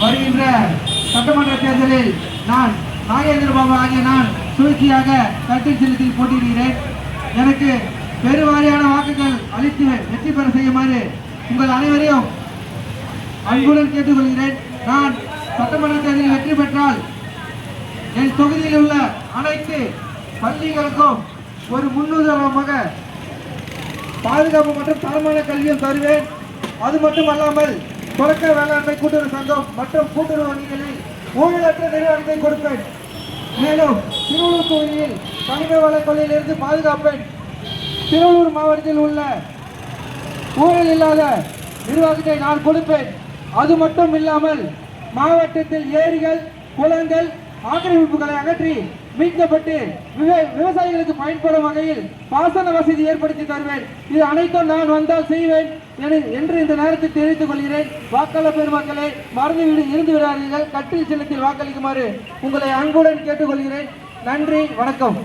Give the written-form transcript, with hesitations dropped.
வருகின்ற சட்டமன்ற தேர்தலில் நான் நாகேந்திர பாபு ஆகிய நான் சுழற்சியாக கட்டில் சின்னத்தில் போட்டியிடுகிறேன். எனக்கு பெருவாரியான வாக்குகள் அளித்து வெற்றி பெற செய்யுமாறு உங்கள் அனைவரையும் அன்புடன் கேட்டுக்கொள்கிறேன். நான் சட்டமன்ற தேர்தலில் வெற்றி பெற்றால் என் தொகுதியில் உள்ள அனைத்து பள்ளிகளுக்கும் ஒரு முன்னுதாரணமாக பாதுகாப்பு மற்றும் தரமான கல்வியும் தருவேன். அது மட்டுமல்லாமல் தொடக்க வேளாண்மை கூட்டுறவு சங்கம் மற்றும் கூட்டுறவு வங்கிகளில் ஊழலற்ற நிர்வாகத்தை கொடுப்பேன். மேலும் திருவள்ளூர் தொகுதியில் கனிம வள கொள்ளையிலிருந்து பாதுகாப்பேன். திருவள்ளூர் மாவட்டத்தில் உள்ள ஊழல் இல்லாத நிர்வாகத்தை நான் கொடுப்பேன். அது மட்டும் இல்லாமல் மாவட்டத்தில் ஏரிகள் குளங்கள் ஆக்கிரமிப்புகளை அகற்றி மீட்கப்பட்டு விவசாயிகளுக்கு பயன்படும் வகையில் பாசன வசதி ஏற்படுத்தி தருவேன். இது அனைத்தும் நான் வந்தால் செய்வேன் என்று இந்த நேரத்தில் தெரிவித்துக் கொள்கிறேன். வாக்காளர் பெருமக்களை மறந்து இருந்து விடாதீர்கள். கட்டில் சின்னத்தில் வாக்களிக்குமாறு உங்களை அன்புடன் கேட்டுக்கொள்கிறேன். நன்றி, வணக்கம்.